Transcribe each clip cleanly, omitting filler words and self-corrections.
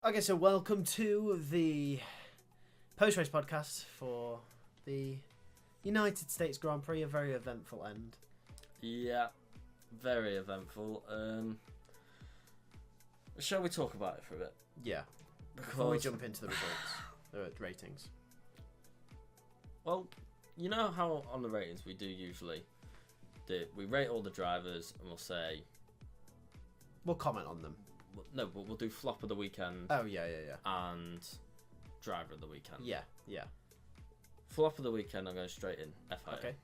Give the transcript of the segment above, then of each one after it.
Okay, so welcome to the post-race podcast for the United States Grand Prix, a very eventful end. Yeah, very eventful. Shall we talk about it for a bit? Yeah, before we jump into the results, the ratings. Well, you know how on the ratings we do usually we rate all the drivers and we'll say... We'll comment on them. No, but we'll do flop of the weekend. Oh, yeah. And driver of the weekend. Yeah. Flop of the weekend, I'm going straight in. FIA. Okay.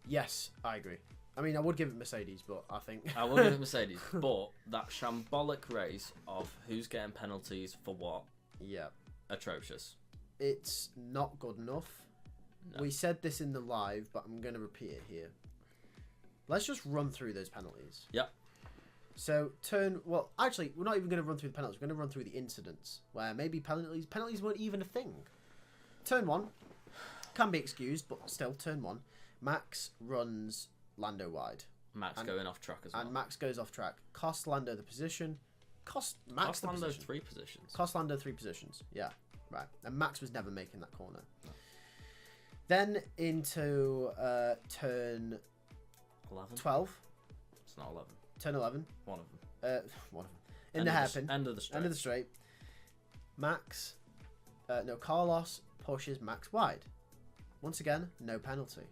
Yes, I agree. I mean, I would give it Mercedes, but I think... I will give it Mercedes, but that shambolic race of who's getting penalties for what, yeah, atrocious. It's not good enough. No. We said this in the live, but I'm going to repeat it here. Let's just run through those penalties. Yep. So, well, actually, we're not even going to run through the penalties. We're going to run through the incidents where maybe penalties weren't even a thing. Turn 1 can be excused, but still, turn 1. Max runs Lando wide. Max going off track as well. And Max goes off track. Cost Lando the position. Cost Lando 3 positions. Cost Lando 3 positions. Yeah, right. And Max was never making that corner. No. Then into turn 11? 12. It's not 11. Turn 11. One of them. One of them. In the hairpin. End of the straight. End of the straight. Carlos pushes Max wide. Once again, no penalty.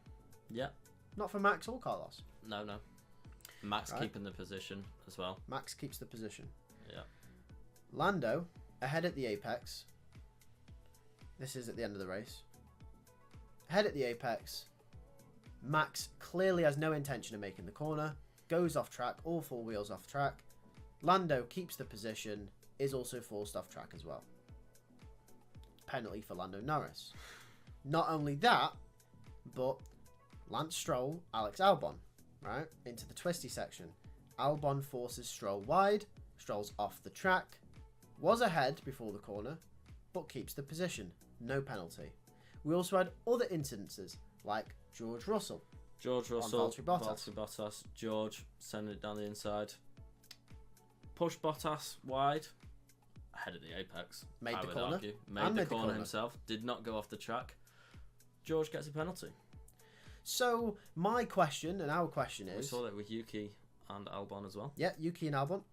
Yeah. Not for Max or Carlos. No. Max keeping the position as well. Max keeps the position. Yeah. Lando, ahead at the apex. This is at the end of the race. Ahead at the apex. Max clearly has no intention of making the corner. Goes off track, all 4 wheels off track. Lando keeps the position, is also forced off track as well. Penalty for Lando Norris. Not only that, but Lance Stroll, Alex Albon, right, into the twisty section. Albon forces Stroll wide. Stroll's off the track. Was ahead before the corner, but keeps the position. No penalty. We also had other incidences, like George Russell, Valtteri Bottas. George sending it down the inside. Push Bottas wide. Ahead of the apex. Made the corner. Made the corner himself. Did not go off the track. George gets a penalty. So my question and our question is... We saw that with Yuki and Albon as well. Yeah, Yuki and Albon.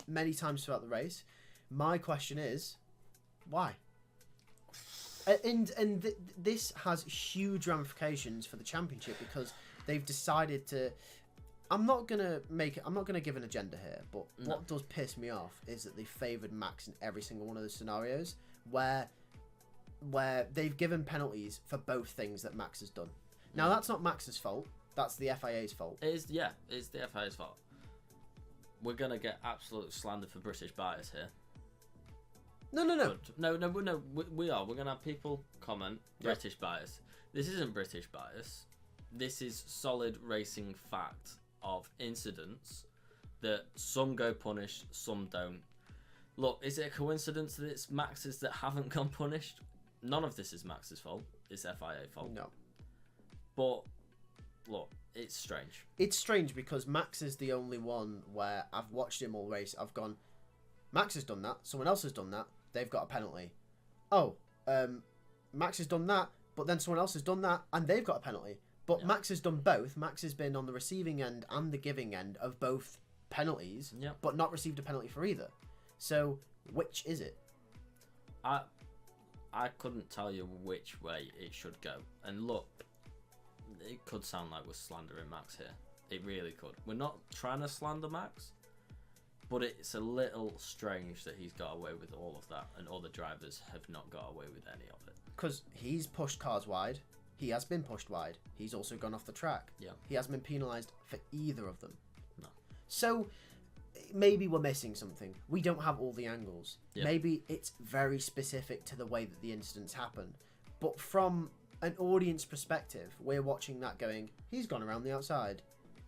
Many times throughout the race. My question is, why? And this has huge ramifications for the championship because they've decided to... I'm not gonna give an agenda here, but what does piss me off is that they favoured Max in every single one of those scenarios where they've given penalties for both things that Max has done. Now that's not Max's fault. That's the FIA's fault. It's the FIA's fault. We're gonna get absolute slander for British bias here. No. We are. We're gonna have people comment British bias. This isn't British bias. This is solid racing fact of incidents that some go punished, some don't. Look, is it a coincidence that it's Max's that haven't gone punished? None of this is Max's fault. It's FIA fault. No. But look, it's strange. It's strange because Max is the only one where I've watched him all race. I've gone, Max has done that. Someone else has done that. They've got a penalty. Oh, Max has done that, but then someone else has done that, and they've got a penalty. But yeah. Max has done both. Max has been on the receiving end and the giving end of both penalties, but not received a penalty for either. So, which is it? I couldn't tell you which way it should go. And look, it could sound like we're slandering Max here. It really could. We're not trying to slander Max, but it's a little strange that he's got away with all of that and other drivers have not got away with any of it. Because he's pushed cars wide. He has been pushed wide. He's also gone off the track. Yeah. He hasn't been penalised for either of them. No. So, maybe we're missing something. We don't have all the angles. Yep. Maybe it's very specific to the way that the incidents happen. But from an audience perspective, we're watching that going, he's gone around the outside.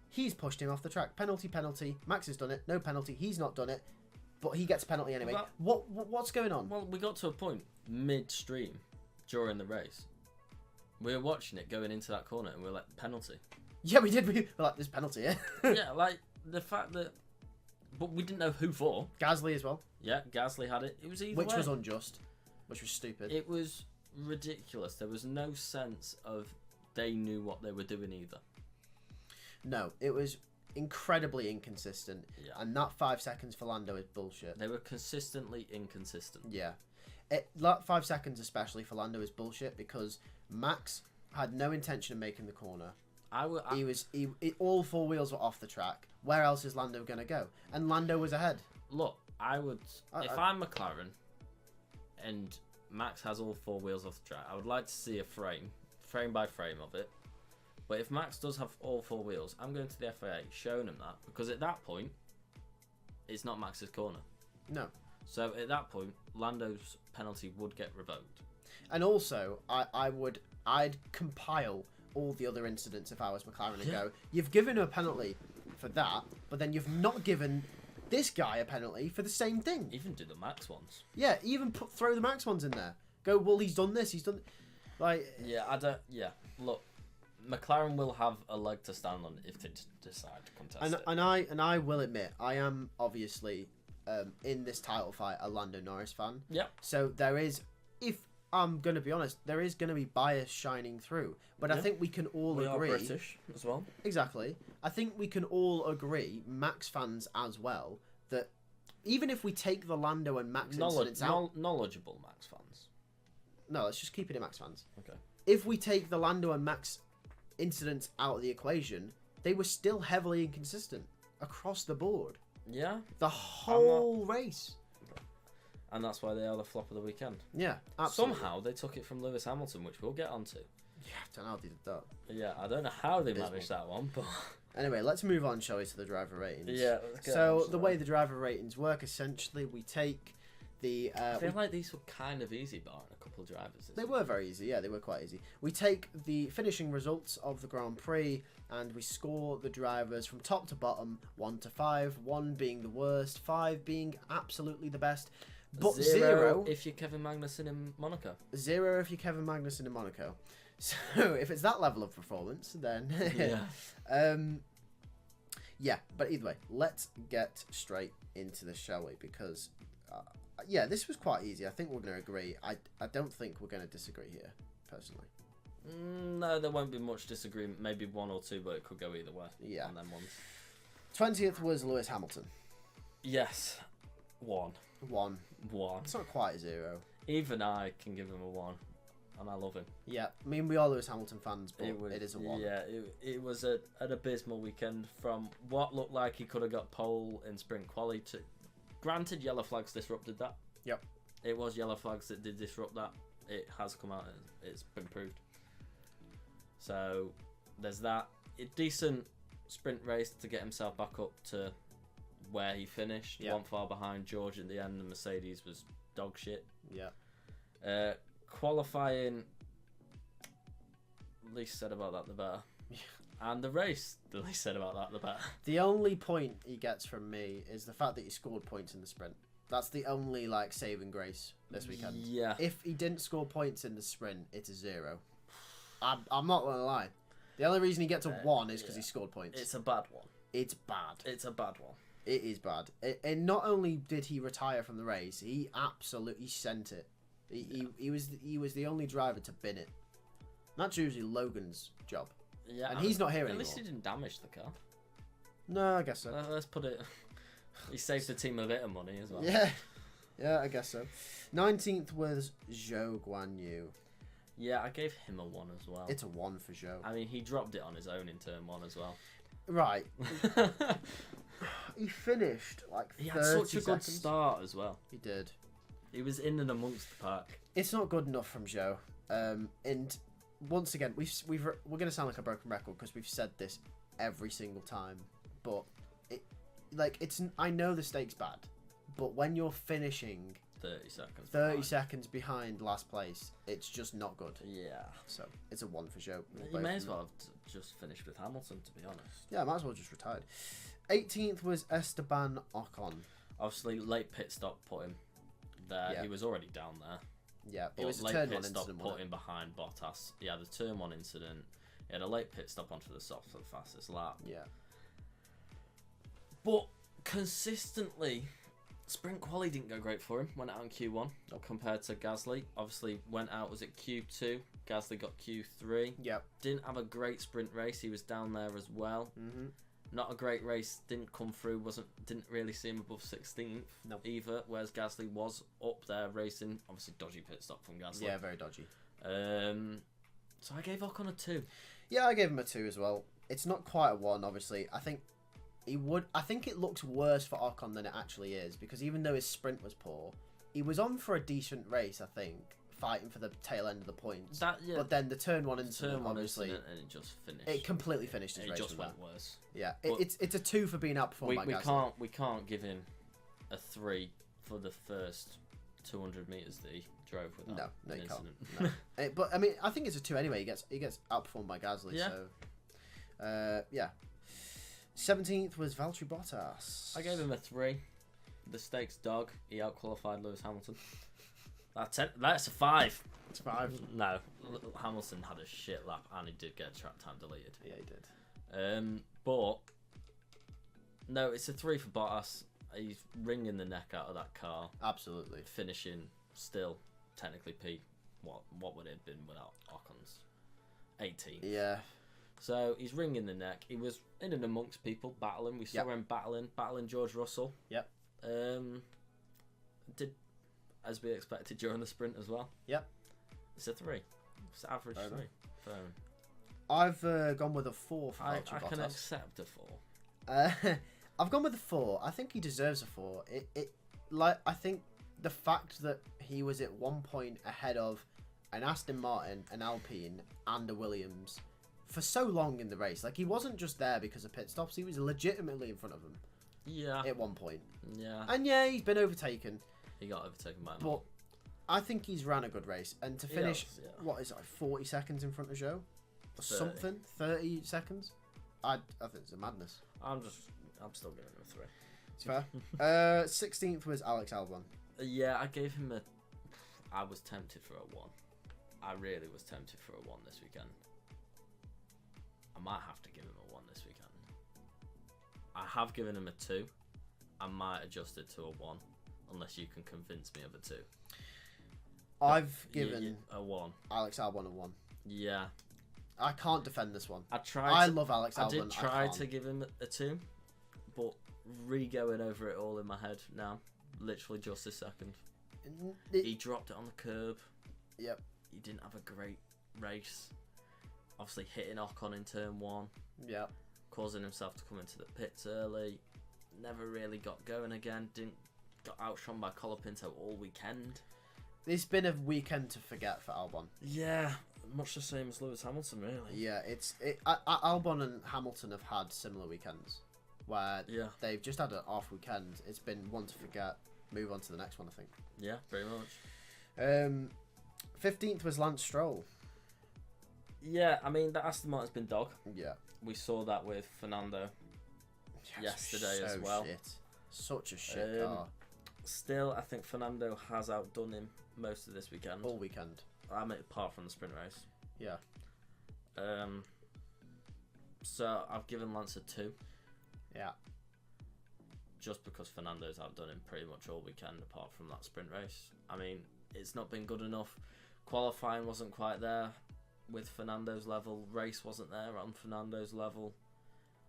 He's pushed him off the track. Penalty. Max has done it. No penalty. He's not done it. But he gets a penalty anyway. Well, what's going on? Well, we got to a point midstream during the race. We were watching it going into that corner and we were like, penalty. Yeah, we did. We were like, there's penalty, yeah? Yeah, like the fact that but we didn't know who for. Gasly as well, Yeah, Gasly had it. It was either which way. was unjust, which was stupid. It was ridiculous. There was no sense of they knew what they were doing either. No, it was incredibly inconsistent. Yeah. And that 5 seconds for Lando is bullshit. They were consistently inconsistent. Yeah. That 5 seconds especially for Lando is bullshit because Max had no intention of making the corner. All four wheels were off the track. Where else is Lando going to go? And Lando was ahead. Look, if I'm McLaren and Max has all four wheels off the track, I would like to see a frame by frame of it. But if Max does have all four wheels, I'm going to the FIA showing him that, because at that point, it's not Max's corner. No. So at that point, Lando's penalty would get revoked. And also, I'd compile all the other incidents if I was McLaren and go, you've given a penalty for that, but then you've not given this guy a penalty for the same thing. Even do the Max ones. Yeah, even throw the Max ones in there. Go, well, he's done this, he's done... Yeah, look, McLaren will have a leg to stand on if they decide to contest it. And I will admit, I am obviously in this title fight a Lando Norris fan. Yep. So there is, if I'm going to be honest, there is going to be bias shining through. But I think we can all agree. We are British as well. Exactly. I think we can all agree, Max fans as well, that even if we take the Lando and Max incidents out... Knowledgeable Max fans. No, let's just keep it in Max fans. Okay. If we take the Lando and Max incidents out of the equation, they were still heavily inconsistent across the board. Yeah. The whole race. And that's why they are the flop of the weekend. Yeah, absolutely. Somehow they took it from Lewis Hamilton, which we'll get onto. Yeah, I don't know how they did that. Yeah, I don't know how they managed that one, but... Anyway, let's move on, shall we, to the driver ratings. Yeah. So the way the driver ratings work, essentially, we take the... I feel like these were kind of easy, barring a couple of drivers. They were very easy, yeah, they were quite easy. We take the finishing results of the Grand Prix, and we score the drivers from top to bottom, 1 to 5, 1 being the worst, 5 being absolutely the best. But 0 if you're Kevin Magnussen in Monaco. 0 if you're Kevin Magnussen in Monaco. So if it's that level of performance, then yeah. But either way, let's get straight into this, shall we? Because yeah, this was quite easy. I think we're going to agree. I don't think we're going to disagree here, personally. No, there won't be much disagreement. Maybe 1 or 2, but it could go either way. Yeah. And then ones. 20th was Lewis Hamilton. Yes. 1. 1. It's not quite a 0. Even I can give him a 1. And I love him. Yeah, I mean, we are Lewis Hamilton fans, but it is a 1. Yeah, it was an abysmal weekend from what looked like he could have got pole in sprint quali to... Granted, yellow flags disrupted that. Yep. It was yellow flags that did disrupt that. It has come out and it's been proved. So, there's that. A decent sprint race to get himself back up to where he finished. Yep. 1 far behind George at the end. The Mercedes was dog shit. Yeah. Qualifying, the least said about that, the better. And the race, the least said about that, the better. The only point he gets from me is the fact that he scored points in the sprint. That's the only, like, saving grace this weekend. Yeah. If he didn't score points in the sprint, it's a 0. I'm not going to lie. The only reason he gets a 1 is because he scored points. It's a bad one. It's bad. It's a bad one. It is bad. And not only did he retire from the race, he absolutely sent it. He was the only driver to bin it. That's usually Logan's job. Yeah, and he's not here at anymore. At least he didn't damage the car. No, I guess so. Let's put it... He saved the team a bit of money as well. Yeah, I guess so. 19th was Zhou Guanyu. Yeah, I gave him a 1 as well. It's a 1 for Zhou. I mean, he dropped it on his own in turn 1 as well. Right. He finished like 30 He had such a good seconds. start as well. He did. He was in and amongst the pack. It's not good enough from Zhou. And once again, we're going to sound like a broken record because we've said this every single time. But I know the stake's bad, but when you're finishing 30 seconds behind last place, it's just not good. Yeah. So it's a 1 for Zhou. You may as well have just finished with Hamilton, to be honest. Yeah, I might as well just retired. 18th was Esteban Ocon. Obviously, late pit stop put him there. Yeah. He was already down there. Yeah, But it was a late turn pit 1 stop incident. put him behind Bottas. He had a turn 1 incident. He had a late pit stop onto the soft for the fastest lap. Yeah. But Consistently, sprint quali didn't go great for him. Went out in Q1 compared to Gasly. Obviously, went out, was it Q2? Gasly got Q3. Yep. Didn't have a great sprint race. He was down there as well. Mm-hmm. Not a great race. Didn't come through. Didn't really see him above 16th either. Whereas Gasly was up there racing. Obviously, dodgy pit stop from Gasly. Yeah, very dodgy. So I gave Ocon a 2. Yeah, I gave him a 2 as well. It's not quite a 1, obviously. I think it looks worse for Ocon than it actually is, because even though his sprint was poor, he was on for a decent race, I think, fighting for the tail end of the points. But then the turn 1 incident, obviously, and it just finished. It completely finished his race. It just went worse. Yeah, it's a 2 for being outperformed by Gasly. We can't give him a 3 for the first 200 meters that he drove without an incident. No. But I mean, I think it's a 2 anyway. He gets outperformed by Gasly. Yeah. So, yeah. 17th was Valtteri Bottas. I gave him a 3. The stakes dog. He outqualified Lewis Hamilton. That's a 5. It's 5. No, Hamilton had a shit lap and he did get track time deleted. Yeah, he did. But no, it's a 3 for Bottas. He's wringing the neck out of that car. Absolutely. Finishing still technically P. What would it have been without Ocon's 18th? Yeah. So he's wringing the neck. He was in and amongst people battling. We saw him battling George Russell. Yep. Did as we expected during the sprint as well. Yep. It's a 3. It's an average 3. So I've gone with a 4 for Valtteri Bottas. I can accept a 4. I've gone with a 4. I think he deserves a 4. I think the fact that he was at one point ahead of an Aston Martin, an Alpine, and a Williams for so long in the race. Like, he wasn't just there because of pit stops. He was legitimately in front of them. Yeah. At one point. Yeah. And yeah, he's been overtaken. He got overtaken by him. But I think he's ran a good race. And to finish, what is it, like 40 seconds in front of Joe? Or 30. something? 30 seconds? I think it's a madness. I'm still giving him a 3. It's fair. 16th was Alex Albon. Yeah, I gave him I was tempted for a 1. I really was tempted for a 1 this weekend. I might have to give him a 1 this weekend. I have given him a 2. I might adjust it to a 1, unless you can convince me of a 2. I've given a 1. Alex Albon a 1. Yeah. I can't defend this one. I love Alex Albon. I did try to give him a 2, but re-going over it all in my head now, literally just this second. He dropped it on the curb. Yep. He didn't have a great race. Obviously hitting Ocon in turn 1. Yep. Causing himself to come into the pits early. Never really got going again. Got outshone by Colapinto all weekend. It's been a weekend to forget for Albon. Yeah, much the same as Lewis Hamilton, really. Yeah, Albon and Hamilton have had similar weekends where they've just had an off weekend. It's been one to forget. Move on to the next one, I think. Yeah, pretty much. 15th was Lance Stroll. Yeah, I mean, that Aston Martin's been dog. Yeah. We saw that with Fernando yesterday as well. Shit. Such a shit car. Still, I think Fernando has outdone him most of this weekend. All weekend. I mean, apart from the sprint race. Yeah. So I've given Lance a 2. Yeah. Just because Fernando's outdone him pretty much all weekend, apart from that sprint race. I mean, it's not been good enough. Qualifying wasn't quite there with Fernando's level. Race wasn't there on Fernando's level.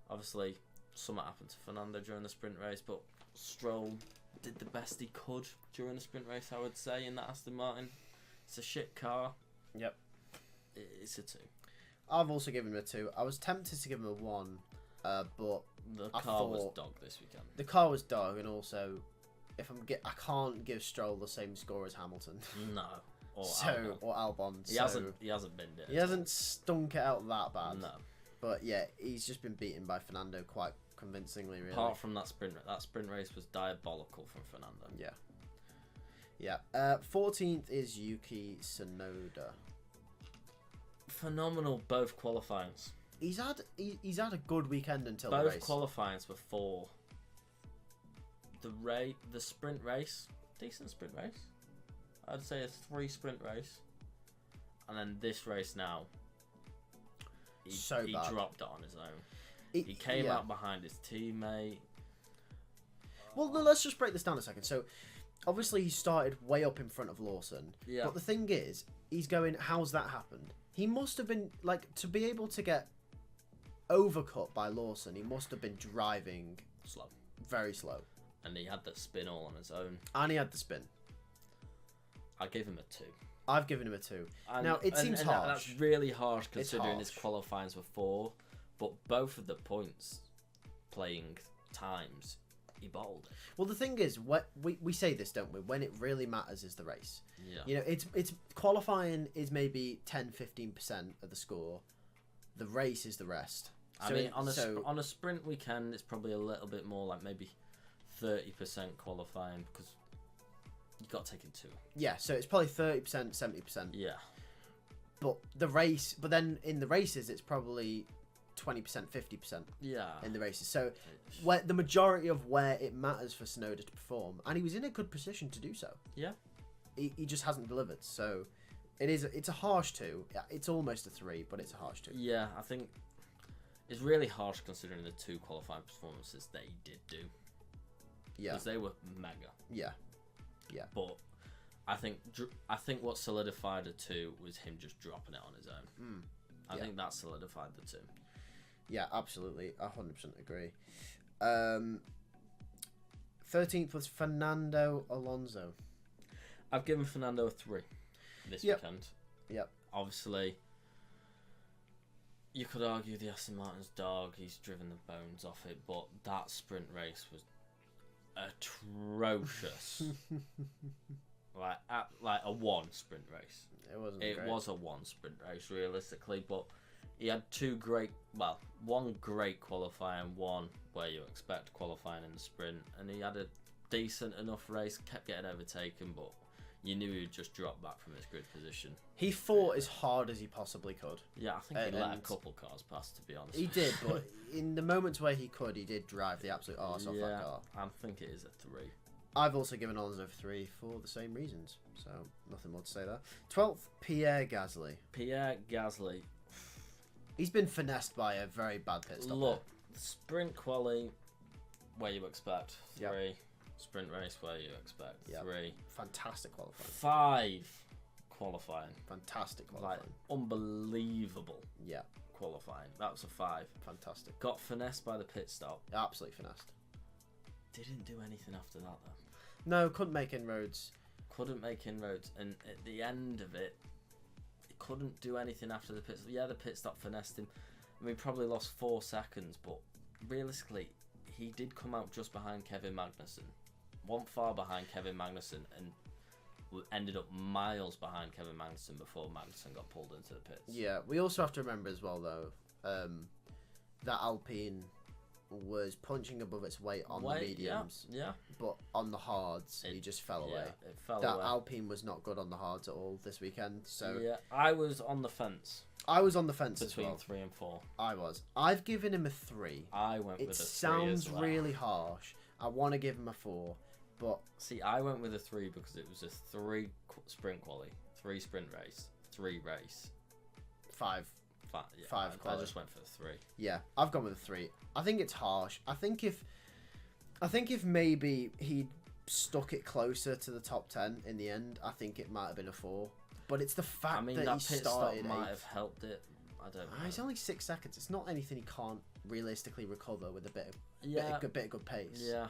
Obviously, something happened to Fernando during the sprint race, but Stroll did the best he could during the sprint race, I would say, in that Aston Martin. It's a shit car. Yep. It's a 2. I've also given him a 2. I was tempted to give him a 1, but the car was dog this weekend. The car was dog, and also, I can't give Stroll the same score as Hamilton. No. Or Albon. He hasn't binned it. He hasn't stunk it out that bad. No. But yeah, he's just been beaten by Fernando quite convincingly, really. Apart from that sprint race was diabolical from Fernando. Yeah. Yeah. 14th is Yuki Tsunoda. Phenomenal both qualifyings. He's had a good weekend until both the race. Both qualifyings were 4. The sprint race, decent sprint race. I'd say a 3 sprint race. And then this race now, he dropped it on his own. He came out behind his teammate. Well, no, let's just break this down a second. So, obviously, he started way up in front of Lawson. Yeah. But the thing is, he's going, how's that happened? He must have been, like, to be able to get overcut by Lawson, he must have been driving slow. Very slow. And he had that spin all on his own. And he had the spin. I give him a 2. I've given him a 2. And, now, it seems harsh. That's really harsh considering harsh. his qualifyings were 4. But both of the points playing times, he bowled. Well, the thing is, we say this, don't we? When it really matters is the race. Yeah. You know, it's qualifying is maybe 10-15% of the score. The race is the rest. I mean, on a sprint weekend, it's probably a little bit more, like maybe 30% qualifying, because you got to take in 2. Yeah, so it's probably 30%, 70%. Yeah. But then in the races, it's probably 20%, 50%. Yeah. In the races. So where the majority of where it matters for Tsunoda to perform, and he was in a good position to do so. Yeah. He just hasn't delivered. So it's a harsh 2. It's almost a 3, but it's a harsh 2. Yeah, I think it's really harsh considering the 2 qualifying performances that he did do. Yeah. Because they were mega. Yeah. Yeah. But I think what solidified the 2 was him just dropping it on his own. I think that solidified the 2. Yeah, absolutely. 100% agree. 13th was Fernando Alonso. I've given Fernando a 3 this weekend. Yep. Obviously, you could argue the Aston Martin's dog, he's driven the bones off it, but that sprint race was atrocious. like a 1 sprint race. It wasn't It great. was a 1 sprint race, realistically, but he had 1 great qualifying, 1 where you expect qualifying in the sprint, and he had a decent enough race, kept getting overtaken, but you knew he would just drop back from his grid position. He fought as hard as he possibly could. Yeah, I think he let a couple cars pass, to be honest. He did, but in the moments where he could, he did drive the absolute arse off that car. I think it is a 3. I've also given Alonso a 3 for the same reasons, so nothing more to say there. 12th, Pierre Gasly. Pierre Gasly. He's been finessed by a very bad pit stop. Look, sprint quali, where you expect 3. Yep. Sprint race, where you expect 3. Fantastic qualifying. 5 qualifying. Fantastic qualifying. Like, unbelievable. Yeah. Qualifying. That was a 5. Fantastic. Got finessed by the pit stop. Absolutely finessed. Didn't do anything after that, though. No, couldn't make inroads. Couldn't make inroads, and at the end of it, he couldn't do anything after the pit stop. Yeah, the pit stop finessed him. I mean, probably lost 4 seconds, but realistically, he did come out just behind Kevin Magnussen. One far behind Kevin Magnussen, and ended up miles behind Kevin Magnussen before Magnussen got pulled into the pits. Yeah, we also have to remember as well, though, that Alpine was punching above its weight on the mediums. Yeah. But on the hards, he just fell away. It fell that away. Alpine was not good on the hards at all this weekend. So yeah, I was on the fence. I was on the fence between as well. 3 and 4. I was. I've given him a 3. I went with a 3 It sounds as well. really harsh. I want to give him a 4, but see, I went with a 3 because it was a 3 sprint quali, 3 sprint race, 3 race, 5. 5. Yeah, 5 I quali. just went for the 3. Yeah, I've gone with a 3. I think it's harsh. I think if maybe he'd stuck it closer to the top 10 in the end, I think it might have been a 4. But it's the fact that that he pit stop started might 8th. have helped it. I don't know. It's only 6 seconds. It's not anything he can't realistically recover with a bit of good pace. Yeah.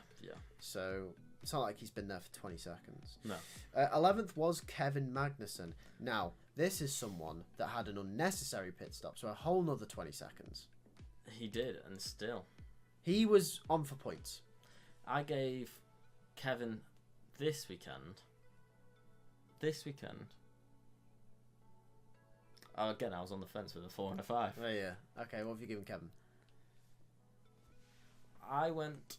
So it's not like he's been there for 20 seconds. No. 11th was Kevin Magnussen. Now, this is someone that had an unnecessary pit stop, so a whole nother 20 seconds. He did, and still. He was on for points. I gave Kevin this weekend. Again, I was on the fence with a 4 and a 5. Oh, yeah. Okay, what have you given Kevin? I went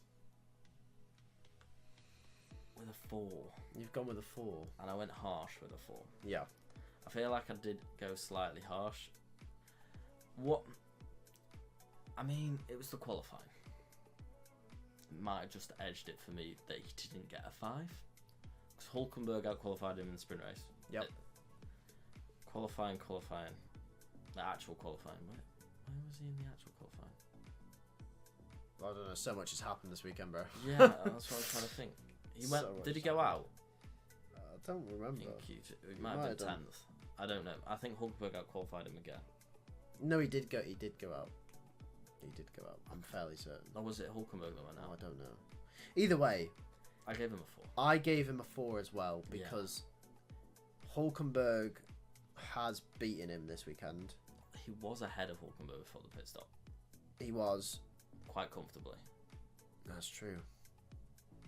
with a 4. You've gone with a 4. And I went harsh with a 4. Yeah. I feel like I did go slightly harsh. I mean, it was the qualifying. It might have just edged it for me that he didn't get a 5. Because Hulkenberg out-qualified him in the sprint race. Yep. Qualifying. The actual qualifying. Where was he in the actual qualifying? I don't know. So much has happened this weekend, bro. Yeah, that's what I'm trying to think. He went. So much Did he go out? I don't remember. It might have been 10th. I don't know. I think Hulkenberg out-qualified him again. No, he did go. He did go out. He did go out. I'm fairly certain. Or was it Hulkenberg that went No, out? I don't know. Either way, I gave him a 4. I gave him a 4 as well because Hulkenberg has beaten him this weekend. He was ahead of Hulkenberg before the pit stop. He was. Quite comfortably. That's true.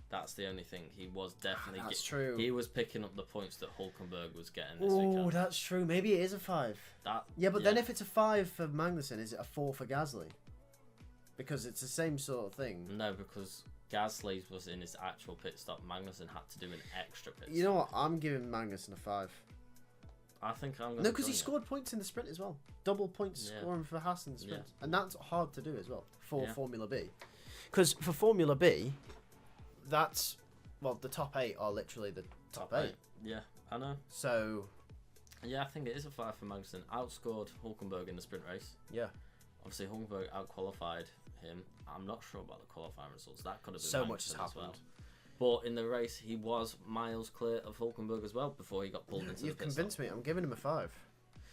That's the only thing. He was definitely... That's true. He was picking up the points that Hulkenberg was getting this Oh, weekend. that's true. Maybe it is a 5. But then if it's a 5 for Magnussen, is it a 4 for Gasly? Because it's the same sort of thing. No, because Gasly was in his actual pit stop. Magnussen had to do an extra pit stop. You know what? I'm giving Magnussen a 5. I think I'm going to... No, because he scored points in the sprint as well. Double points scoring for Haas in the sprint. Yeah. And that's hard to do as well for Formula B. Because for Formula B, that's... Well, the top 8 are literally the top 8. Yeah, I know. So... Yeah, I think it is a 5 for Magnussen. Outscored Hulkenberg in the sprint race. Yeah. Obviously, Hulkenberg out-qualified him. I'm not sure about the qualifying results. That could have been so Magnussen much has happened. as well. But in the race, he was miles clear of Hulkenberg as well before he got pulled into the pit stop. You've convinced me. I'm giving him a 5.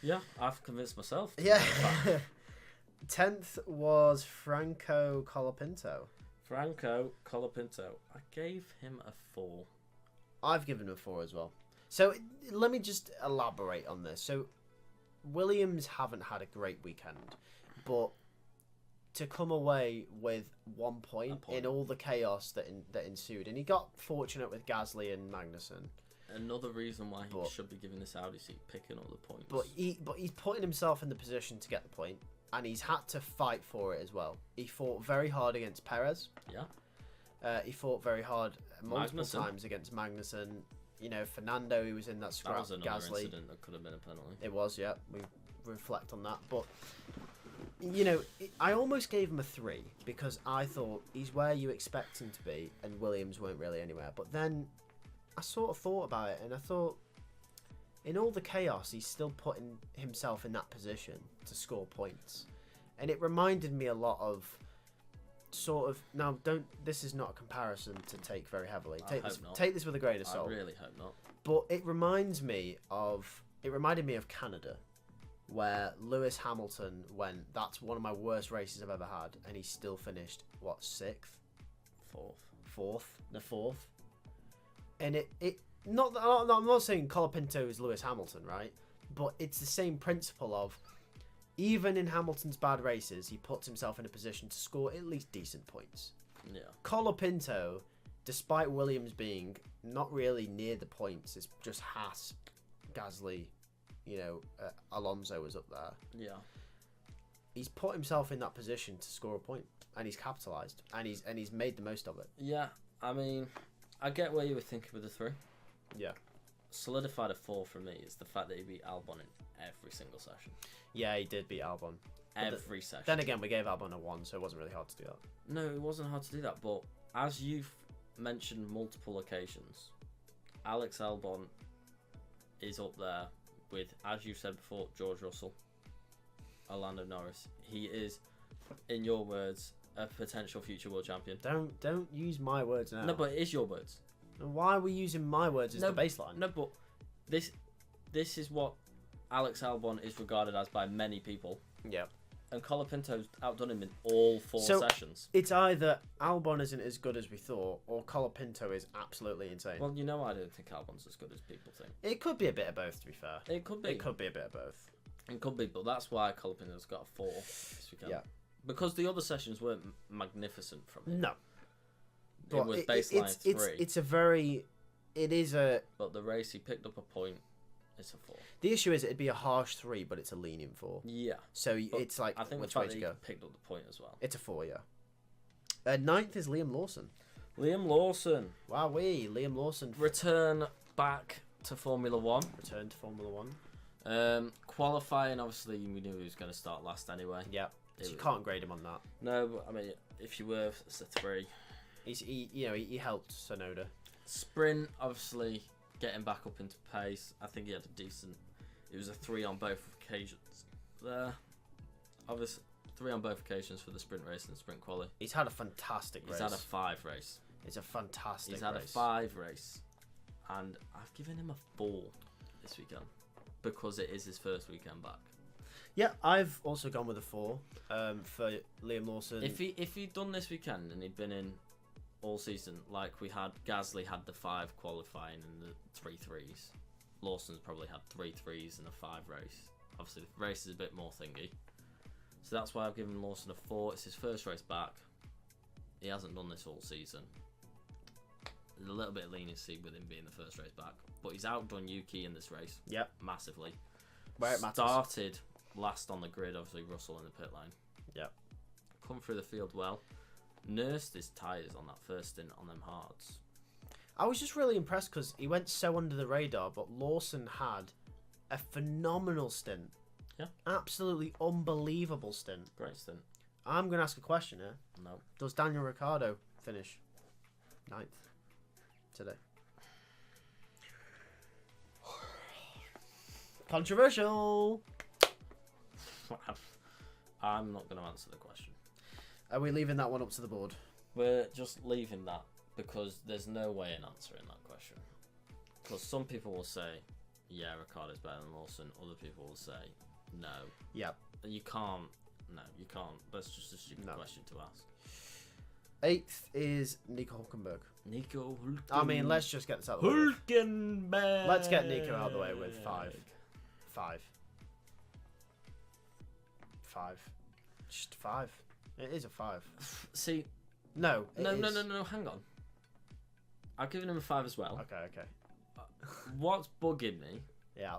Yeah, I've convinced myself. Yeah. 10th was Franco Colapinto. Franco Colapinto. I gave him a 4. I've given him a 4 as well. So let me just elaborate on this. So Williams haven't had a great weekend, but to come away with 1 point in all the chaos that ensued, and he got fortunate with Gasly and Magnussen. Another reason why he should be giving this Audi seat, picking up the points. But he's putting himself in the position to get the point, and he's had to fight for it as well. He fought very hard against Perez. Yeah. He fought very hard multiple times against Magnussen. You know, Fernando, he was in that scrap. That was another Gasly. incident that could have been a penalty. It was, yeah. We reflect on that. But, you know, I almost gave him a 3 because I thought he's where you expect him to be, and Williams weren't really anywhere. But then I sort of thought about it, and I thought, in all the chaos, he's still putting himself in that position to score points. And it reminded me a lot of sort of... Now, this is not a comparison to take very heavily. Take this with a grain of salt. I really hope not. But it reminded me of Canada, where Lewis Hamilton went, that's one of my worst races I've ever had, and he still finished, what, 6th? 4th. And I'm not saying Colapinto is Lewis Hamilton, right? But it's the same principle of, even in Hamilton's bad races, he puts himself in a position to score at least decent points. Yeah. Colapinto, despite Williams being not really near the points, it's just Haas, Gasly, Alonso was up there. Yeah. He's put himself in that position to score a point, and he's capitalised, and he's made the most of it. Yeah, I mean, I get where you were thinking with the 3. Yeah. Solidified a 4 for me is the fact that he beat Albon in every single session. Yeah, he did beat Albon. Every session. Then again, we gave Albon a 1, so it wasn't really hard to do that. No, it wasn't hard to do that, but as you've mentioned multiple occasions, Alex Albon is up there with, as you said before, George Russell, Lando Norris. He is, in your words, a potential future world champion. Don't use my words now. No, but it is your words. Why are we using my words as the baseline? No, but this is what Alex Albon is regarded as by many people. Yeah. And Colapinto's outdone him in all 4 sessions. It's either Albon isn't as good as we thought, or Colapinto is absolutely insane. Well, I don't think Albon's as good as people think. It could be a bit of both, to be fair. It could be. It could be a bit of both. It could be, but that's why Colapinto's got a 4 this weekend. Yeah. Because the other sessions weren't magnificent from him. No. It was baseline 3. It is a... But the race, he picked up a point. It's a 4. The issue is it'd be a harsh 3, but it's a lenient 4. Yeah. So it's like, I think which the way fact to that go? he picked up the point as well. It's a 4, yeah. 9th is Liam Lawson. Liam Lawson. Wowee, Liam Lawson. Return back to Formula 1. Return to Formula 1. Qualifying, obviously, we knew he was going to start last anyway. Yeah. So you can't grade him on that. No, but, I mean, if you were, it's a 3. He helped Sonoda. Sprint, obviously, getting back up into pace. I think he had a decent... It was a 3 on both occasions there. Obviously, 3 on both occasions for the sprint race and sprint quali. He's had a fantastic race. He's had a 5 race. It's a fantastic race. He's had a 5 race. And I've given him a 4 this weekend because it is his first weekend back. Yeah, I've also gone with a 4 for Liam Lawson. If he'd done this weekend and he'd been in all season, like we had, Gasly had the 5 qualifying and the 3 threes. Lawson's probably had 3 threes and a 5 race. Obviously, the race is a bit more thingy. So that's why I've given Lawson a 4. It's his first race back. He hasn't done this all season. There's a little bit of leniency with him being the first race back. But he's outdone Yuki in this race. Yep. Massively. Where it matters. Started last on the grid, obviously Russell in the pit lane. Yep. Come through the field well. Nursed his tyres on that first stint on them hards. I was just really impressed because he went so under the radar, but Lawson had a phenomenal stint. Yeah. Absolutely unbelievable stint. Great stint. I'm going to ask a question here. No. Does Daniel Ricciardo finish 9th today? Controversial. I'm not going to answer the question. Are we leaving that one up to the board? We're just leaving that because there's no way in answering that question. Because some people will say, yeah, Ricciardo's better than Lawson. Other people will say, no. Yep. You can't. No, you can't. That's just a stupid question to ask. 8th is Nico Hulkenberg. Nico Hulkenberg. I mean, let's just get this out of the way. Hulkenberg. Let's get Nico out of the way with 5. 5. 5. Just 5. It is a 5. See. No. No. Hang on. I've given him a 5 as well. Okay. What's bugging me? Yeah.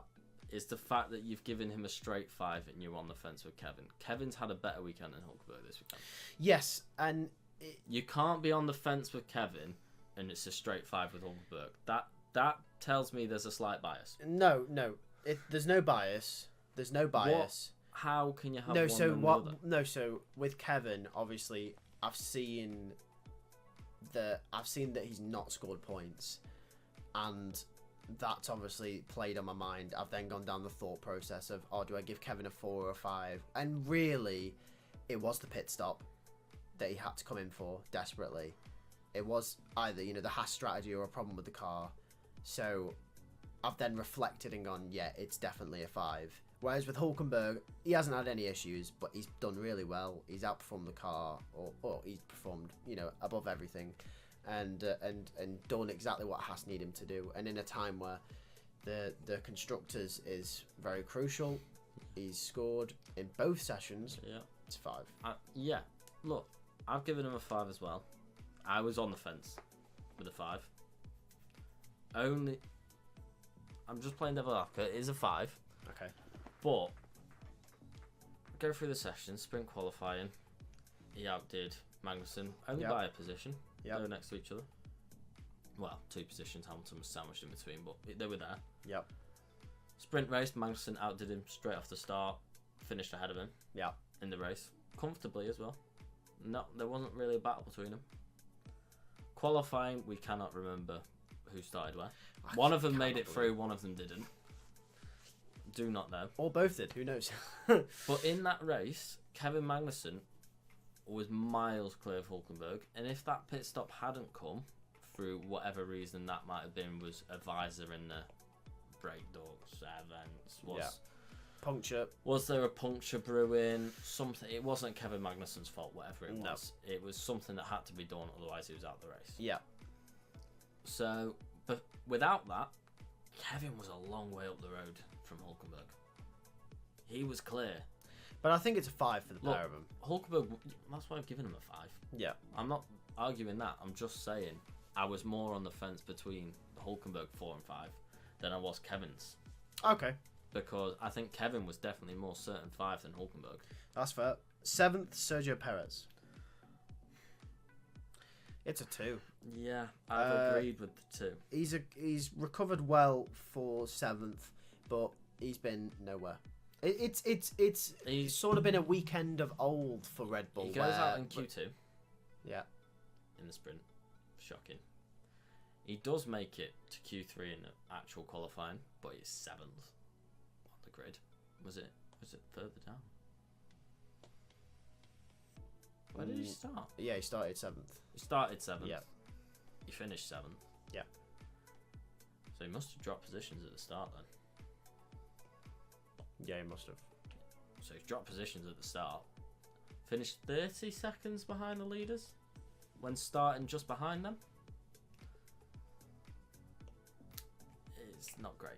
Is the fact that you've given him a straight 5 and you're on the fence with Kevin. Kevin's had a better weekend than Hulkenberg this weekend. Yes, and you can't be on the fence with Kevin and it's a straight 5 with Hulkenberg. That tells me there's a slight bias. No. There's no bias. There's no bias. How can you have no? one So and what? the other? No. So with Kevin, obviously, I've seen that he's not scored points, and that's obviously played on my mind. I've then gone down the thought process of, do I give Kevin a 4 or a 5? And really, it was the pit stop that he had to come in for desperately. It was either, the Haas strategy or a problem with the car. So I've then reflected and gone, yeah, it's definitely a 5. Whereas with Hulkenberg, he hasn't had any issues, but he's done really well. He's outperformed the car, or he's performed, above everything. And done exactly what Haas need him to do. And in a time where the constructors is very crucial, he's scored in both sessions. Yeah, it's 5. Yeah, look, I've given him a 5 as well. I was on the fence with a 5. I'm just playing devil advocate. It is a 5. Okay. But go through the sessions, sprint qualifying. He outdid Magnussen only by a position. Yep. They were next to each other. Well, 2 positions. Hamilton was sandwiched in between, but they were there. Yep. Sprint race, Magnussen outdid him straight off the start. Finished ahead of him. Yeah. In the race. Comfortably as well. No, there wasn't really a battle between them. Qualifying, we cannot remember who started where. One of them made it through, one of them didn't. Do not know. Or both did, who knows? But in that race, Kevin Magnussen was miles clear of Hulkenberg, and if that pit stop hadn't come, through whatever reason that might have been, was a visor in the brake ducts, vents, puncture. Was there a puncture brewing? Something. It wasn't Kevin Magnussen's fault, whatever it was. It was something that had to be done, otherwise he was out of the race. Yeah. So, but without that, Kevin was a long way up the road from Hulkenberg. He was clear. But I think it's a 5 for the pair of them. Hulkenberg, that's why I've given him a 5. Yeah. I'm not arguing that. I'm just saying I was more on the fence between Hulkenberg 4 and 5 than I was Kevin's. Okay. Because I think Kevin was definitely more certain 5 than Hulkenberg. That's fair. 7th, Sergio Perez. It's a 2. Yeah, I've agreed with the 2. He's recovered well for 7th, but he's been nowhere. It's sort of been a weekend of old for Red Bull. He goes out in Q2. Yeah. In the sprint. Shocking. He does make it to Q3 in the actual qualifying, but he's 7th on the grid. Was it further down? Where did he start? Yeah, he started 7th. He started 7th. Yeah. He finished 7th. Yeah. So he must have dropped positions at the start then. Yeah, he must have. So he's dropped positions at the start. Finished 30 seconds behind the leaders when starting just behind them. It's not great.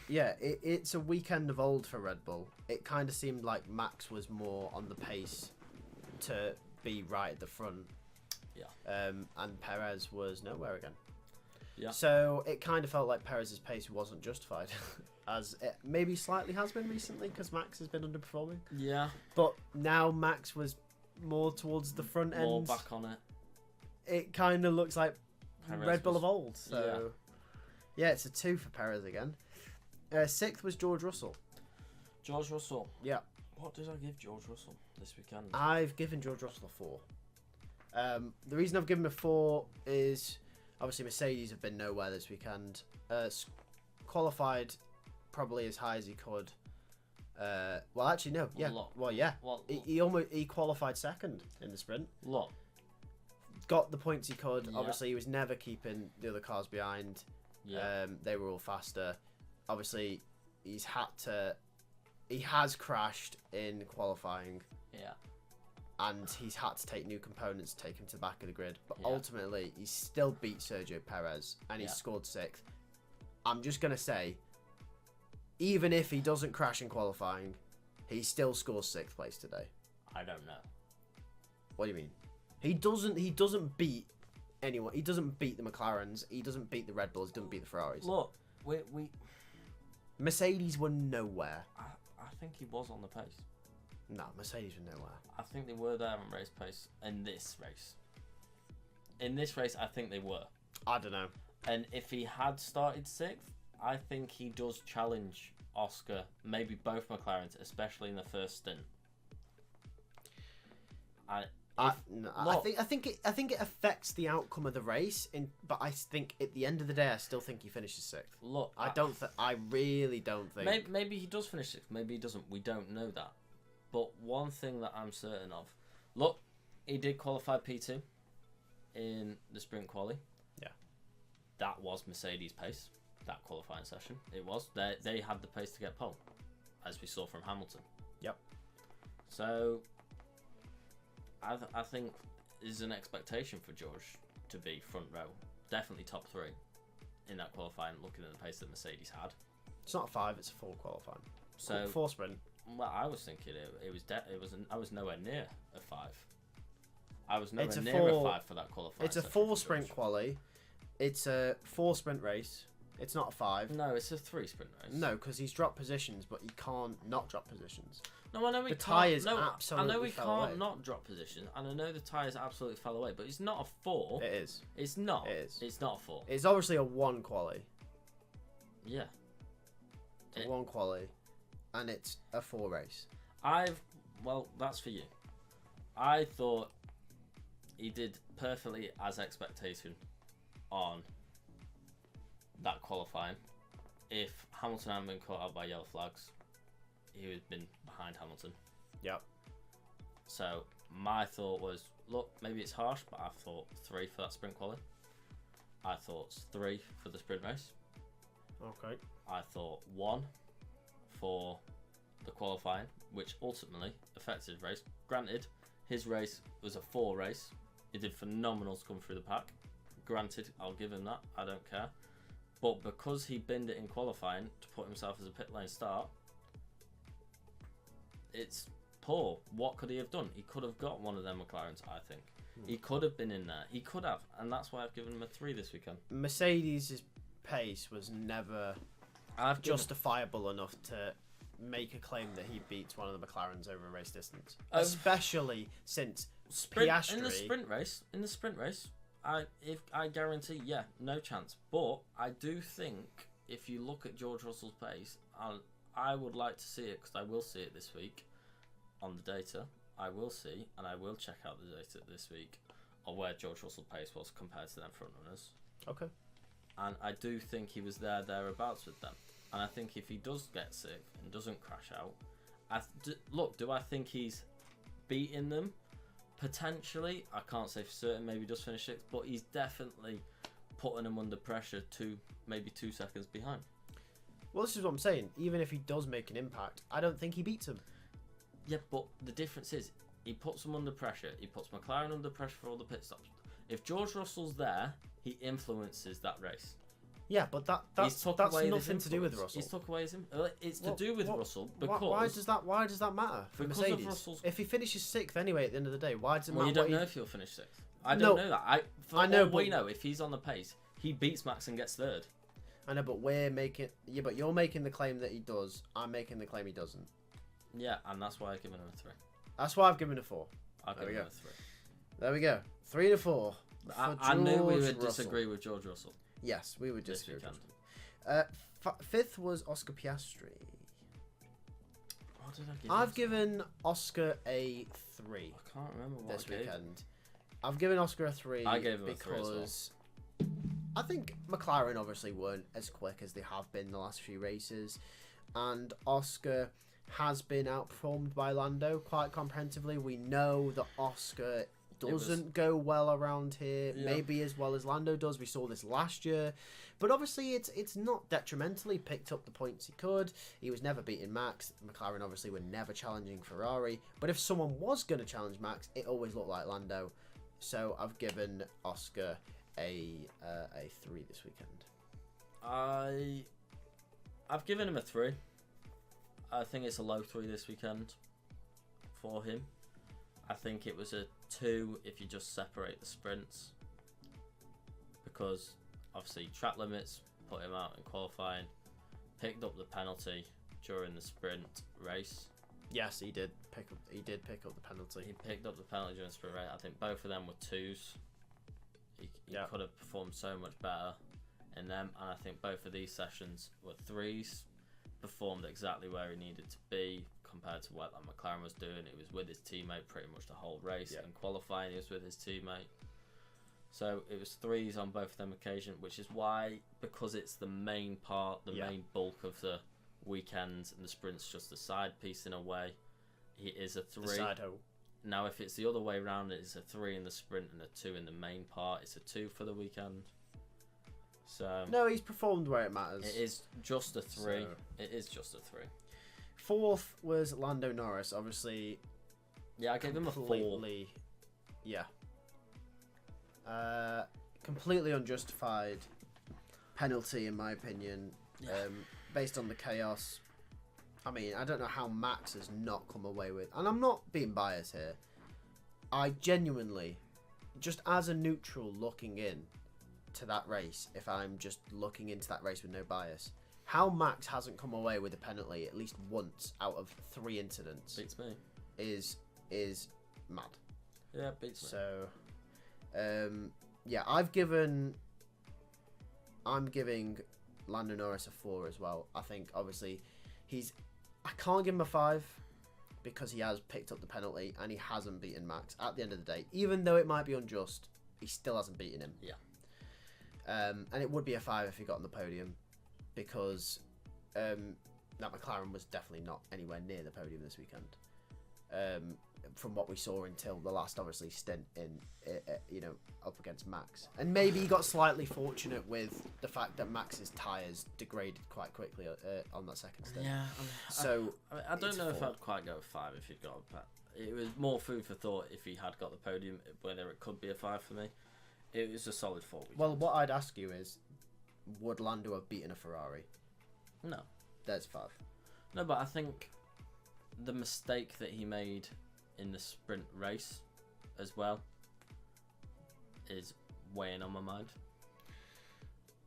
Yeah, it's a weekend of old for Red Bull. It kind of seemed like Max was more on the pace to be right at the front. Yeah. And Perez was nowhere again. Yeah. So it kind of felt like Perez's pace wasn't justified, as it maybe slightly has been recently because Max has been underperforming. Yeah. But now Max was more towards the front end. More back on it. It kind of looks like Perez Red Bull was- of old. So yeah, it's a 2 for Perez again. 6th was George Russell. George Russell. Yeah. What did I give George Russell this weekend? I've given George Russell a 4. The reason I've given him a 4 is obviously Mercedes have been nowhere this weekend. Qualified probably as high as he could. Well, actually no. Yeah. Look. Well, yeah. Well, He qualified 2nd in the sprint. look. Got the points he could. Yeah. Obviously, he was never keeping the other cars behind. Yeah. They were all faster. Obviously, he has crashed in qualifying, Yeah. and he's had to take new components to take him to the back of the grid. But Yeah. ultimately, he still beat Sergio Perez, and he Yeah. scored 6th. I'm just gonna say, even if he doesn't crash in qualifying, he still scores 6th place today. I don't know. What do you mean? He doesn't beat anyone. He doesn't beat the McLarens. He doesn't beat the Red Bulls. He doesn't beat the Ferraris. Look, we Mercedes were nowhere. I think he was on the pace. No, Mercedes were nowhere. I think they were there on race pace in this race. In this race, I think they were. I don't know. And if he had started 6th, I think he does challenge Oscar, maybe both McLarens, especially in the first stint. I look- think it affects the outcome of the race. But I think at the end of the day, I still think he finishes 6th. Look, I really don't think. Maybe he does finish 6th. Maybe he doesn't. We don't know that. But one thing that I'm certain of, look, he did qualify P2 in the sprint quali. Yeah. That was Mercedes' pace. That qualifying session, it was. They had the pace to get pole, as we saw from Hamilton. Yep. So, I think there's an expectation for George to be front row, definitely top 3 in that qualifying. Looking at the pace that Mercedes had. It's not a 5. It's a 4 qualifying. So 4 sprint. Well, I was thinking I was nowhere near a 5. I was nowhere near a 5 for that qualifying. It's a session 4 for sprint George. quali. It's a 4 sprint race. It's not a 5. No, it's a 3 sprint race. No, because he's dropped positions, but he can't not drop positions. No, I know he The can't. tyres No, absolutely I know he fell can't away. not drop position, and I know the tyres absolutely fell away. But it's not a 4. It is. It's not. It is. It's not a 4. It's obviously a 1 quali. Yeah. It's a 1 quali, and it's a 4 race. Well, that's for you. I thought he did perfectly as expectation on that qualifying. If Hamilton hadn't been caught out by yellow flags, he would have been behind Hamilton. Yep. So my thought was, look, maybe it's harsh, but I thought 3 for that sprint quali. I thought 3 for the sprint race. Okay. I thought 1 for the qualifying, which ultimately affected his race. Granted, his race was a 4 race. He did phenomenal to come through the pack. Granted, I'll give him that. I don't care. But because he binned it in qualifying to put himself as a pit lane start, it's poor. What could he have done? He could have got one of them McLarens, I think. He could have been in there. He could have. And that's why I've given him a 3 this weekend. Mercedes' pace was never justifiable enough to make a claim that he beats one of the McLarens over a race distance, especially since Piastri. In the sprint race, I guarantee, no chance. But I do think if you look at George Russell's pace, I would like to see it because I will see it this week on the data. I will see, and I will check out the data this week of where George Russell's pace was compared to them front runners. Okay. And I do think he was thereabouts with them. And I think if he does get sick and doesn't crash out, do I think he's beating them Potentially, I can't say for certain. Maybe he does finish 6th, but he's definitely putting him under pressure to maybe 2 seconds behind. Well, this is what I'm saying. Even if he does make an impact, I don't think he beats him. Yeah, but the difference is he puts him under pressure. He puts McLaren under pressure for all the pit stops. If George Russell's there, he influences that race. Yeah, but that's nothing to do with Russell. He's took away his it's to do with Russell because why does that matter for because Mercedes? of Russell's. If he finishes 6th anyway at the end of the day, why does it matter? Well, you don't know if he'll finish 6th. I don't know that. I know, but we know if he's on the pace, he beats Max and gets 3rd. I know, but we're making but you're making the claim that he does. I'm making the claim he doesn't. Yeah, and that's why I've given him a 3. That's why I've given a 4. I've given him a 3. There we go. 3 to 4. I knew we would disagree with George Russell. Yes, we would this disagree. weekend. 5th was Oscar Piastri. What did I give? I've given Oscar a 3. I can't remember what this I gave. weekend. I've given Oscar a 3. I gave him because a 3 as well. I think McLaren obviously weren't as quick as they have been the last few races, and Oscar has been outperformed by Lando quite comprehensively. We know that Oscar doesn't go well around here, maybe as well as Lando does. We saw this last year, but obviously it's not detrimental. He picked up the points he could. He was never beating Max. McLaren obviously were never challenging Ferrari, but if someone was going to challenge Max, it always looked like Lando. So I've given Oscar a 3 this weekend. I've given him a 3. I think it's a low 3 this weekend for him. I think it was a 2 if you just separate the sprints, because obviously track limits put him out in qualifying, picked up the penalty during the sprint race. Yes, he did pick up the penalty. He picked up the penalty during the sprint race. I think both of them were 2s. He could have performed so much better in them, and I think both of these sessions were 3s. Performed exactly where he needed to be compared to what McLaren was doing. He was with his teammate pretty much the whole race. In qualifying, he was with his teammate. So it was 3s on both of them occasions, which is why, because it's the main part, the main bulk of the weekend, and the sprint's just the side piece in a way, he is a 3. The side hoe. Now, if it's the other way around, it's a 3 in the sprint and a 2 in the main part. It's a 2 for the weekend. So no, he's performed where it matters. It is just a 3. So. It is just a 3. 4th was Lando Norris. Obviously, yeah, I gave him a 4. Yeah. Completely unjustified penalty, in my opinion. Yeah. Based on the chaos. I mean, I don't know how Max has not come away with... And I'm not being biased here. I genuinely, just as a neutral looking in to that race, if I'm just looking into that race with no bias, how Max hasn't come away with a penalty at least once out of 3 incidents Beats me. is mad. Yeah, beats me. So, yeah, I'm giving Lando Norris a 4 as well. I think obviously I can't give him a 5 because he has picked up the penalty and he hasn't beaten Max at the end of the day. Even though it might be unjust, he still hasn't beaten him. Yeah. And it would be a 5 if he got on the podium, because that McLaren was definitely not anywhere near the podium this weekend. From what we saw until the last, obviously, stint in, up against Max. And maybe he got slightly fortunate with the fact that Max's tyres degraded quite quickly on that second stint. Yeah. I don't know if 4. I'd quite go 5 if he'd got it was more food for thought if he had got the podium, whether it could be a 5 for me. It was a solid 4 weekend. Well, what I'd ask you is, would Lando have beaten a Ferrari? No. There's 5. No, but I think the mistake that he made in the sprint race as well is weighing on my mind.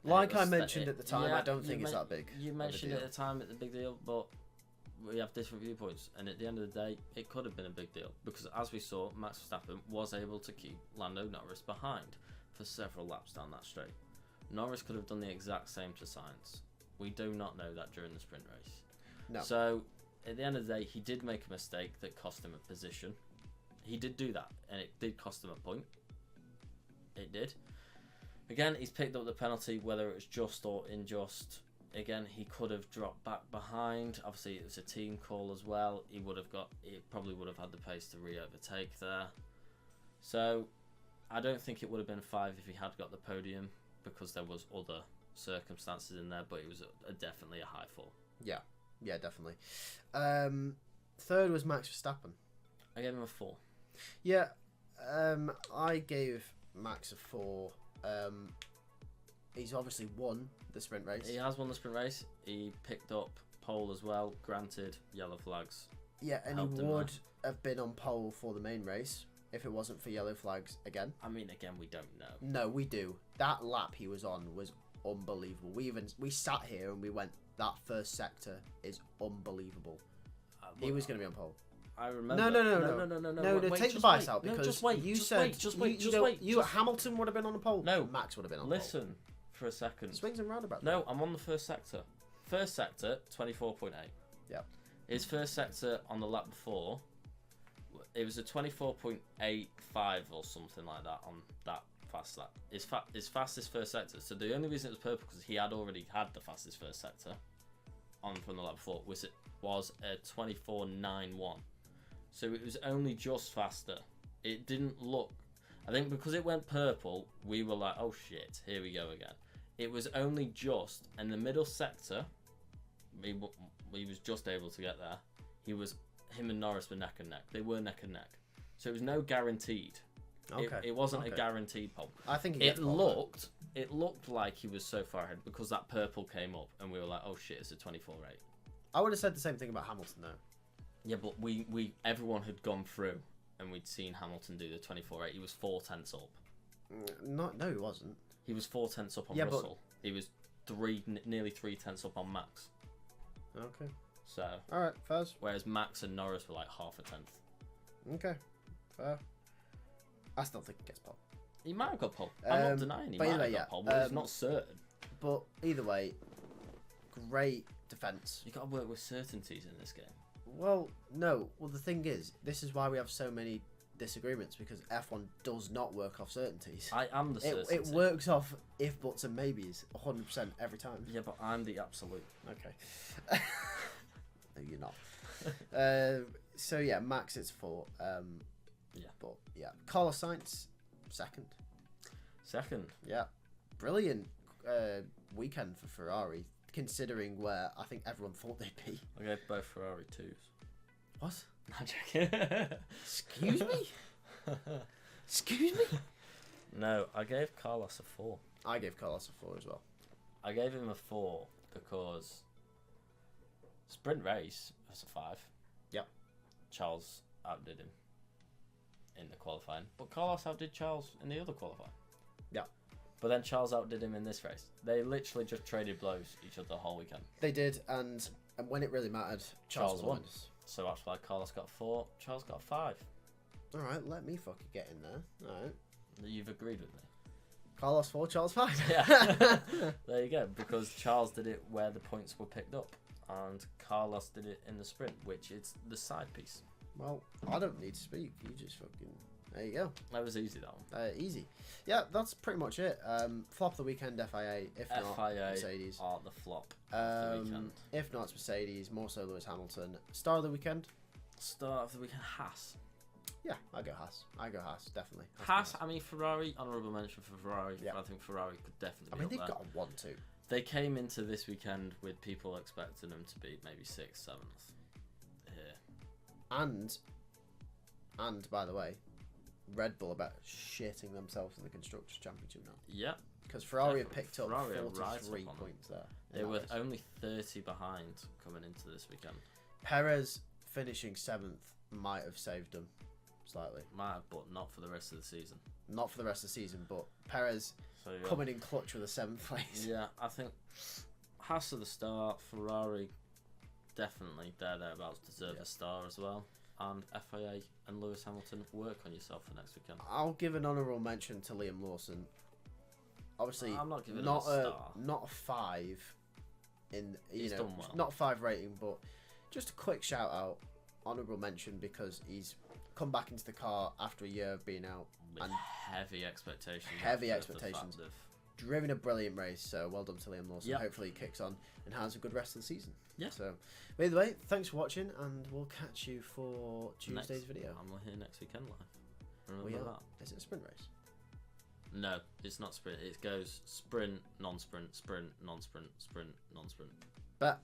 Like I mentioned at the time, I don't think it's that big. You mentioned at the time it's a big deal, but we have different viewpoints, and at the end of the day, it could have been a big deal, because as we saw, Max Verstappen was able to keep Lando Norris behind for several laps down that straight. Norris could have done the exact same to Sainz. We do not know that during the sprint race. No. So, at the end of the day, he did make a mistake that cost him a position. He did do that, and it did cost him a point. It did. Again, he's picked up the penalty, whether it was just or unjust. Again, he could have dropped back behind. Obviously, it was a team call as well. He probably would have had the pace to re-overtake there. So, I don't think it would have been 5 if he had got the podium because there was other circumstances in there, but it was definitely a high 4. Yeah, definitely. Third was Max Verstappen. I gave him a 4. Yeah, I gave Max a 4. He's obviously won the sprint race. He has won the sprint race. He picked up pole as well. Granted, yellow flags. Yeah, and he would have been on pole for the main race if it wasn't for yellow flags again. I mean, again, we don't know. No, we do. That lap he was on was unbelievable. We sat here and we went, that first sector is unbelievable. He was going to be on pole. I remember. No, take the bias out because just wait. Hamilton would have been on the pole. No, Max would have been on Listen for a second. Swings and roundabouts. No, I'm on the first sector. First sector, 24.8. Yeah. His first sector on the lap before, it was a 24.85 or something like that on that fast lap. His fastest first sector. So the only reason it was purple because he had already had the fastest first sector on from the lap before was a 24.91. So it was only just faster. It didn't look... I think because it went purple, we were like, oh shit, here we go again. It was only just in the middle sector. We was just able to get there. Him and Norris were neck and neck. They were neck and neck. So it was no guaranteed. Okay. It wasn't a guaranteed pole. I think it looked like he was so far ahead because that purple came up and we were like, oh shit, it's a 24.8. I would have said the same thing about Hamilton though. Yeah, but everyone had gone through and we'd seen Hamilton do the 24.8. He was 4/10 up. No, he wasn't. He was 4/10 up on Russell. He was nearly 3/10 up on Max. Okay. So. All right, fair. Whereas Max and Norris were like 0.5. Okay, fair. I still think he gets pole. He might have got pole. I'm not denying he might have got pole, but it's not certain. But either way, great defense. You got to work with certainties in this game. Well, no. Well, the thing is, this is why we have so many disagreements because F1 does not work off certainties. I am the certainty. It works off if, buts, and maybes 100% every time. Yeah, but I'm the absolute. Okay. No, you're not. So yeah, Max it's 4. Yeah. But yeah, Carlos Sainz second. Yeah, brilliant weekend for Ferrari considering where I think everyone thought they'd be. I gave both Ferrari 2s. What? I'm joking. Excuse me? Excuse me? No, I gave Carlos a 4. I gave Carlos a 4 as well. I gave him a 4 because sprint race was a 5. Yep. Charles outdid him in the qualifying, but Carlos outdid Charles in the other qualifying. Yeah. But then Charles outdid him in this race. They literally just traded blows each other the whole weekend. They did, and when it really mattered, Charles won. So that's why Carlos got 4, Charles got 5. Alright, let me fucking get in there. Alright. You've agreed with me. Carlos 4, Charles 5. Yeah. There you go, because Charles did it where the points were picked up, and Carlos did it in the sprint, which is the side piece. Well, I don't need to speak. You just fucking... There you go. That was easy, that one. Easy. Yeah, that's pretty much it. Flop of the weekend, FIA. If not, Mercedes. Are the flop of the weekend. If not, it's Mercedes. More so, Lewis Hamilton. Star of the weekend? Star of the weekend, Haas. Yeah, I go Haas, definitely. Haas, I mean, Ferrari, honourable mention for Ferrari. Yeah. I think Ferrari could definitely be I mean, up they've there. got a 1-2. They came into this weekend with people expecting them to be maybe 6th, 7th. Here. And by the way, Red Bull are about shitting themselves in the Constructors' Championship now. Yeah. Because Ferrari have picked up Ferrari 43 points there. They were only 30 behind coming into this weekend. Perez finishing 7th might have saved them slightly. Might have, but not for the rest of the season. Not for the rest of the season, but Perez coming in clutch with a 7th place. Yeah, I think Haas at the start, Ferrari definitely thereabouts deserve a star as well. And FIA and Lewis Hamilton, work on yourself for next weekend. I'll give an honourable mention to Liam Lawson. Obviously, I'm not giving him a star. Not a 5 in He's done well. Not 5 rating, but just a quick shout out, honourable mention because he's come back into the car after a year of being out with and heavy expectations. Driven a brilliant race, so well done to Liam Lawson. Yep. Hopefully he kicks on and has a good rest of the season. Yeah. So, by the way, thanks for watching, and we'll catch you for Tuesday's video. I'm here next weekend live. Remember We are. that? Is it a sprint race? No, it's not sprint. It goes sprint, non-sprint, sprint, non-sprint, sprint, non-sprint. But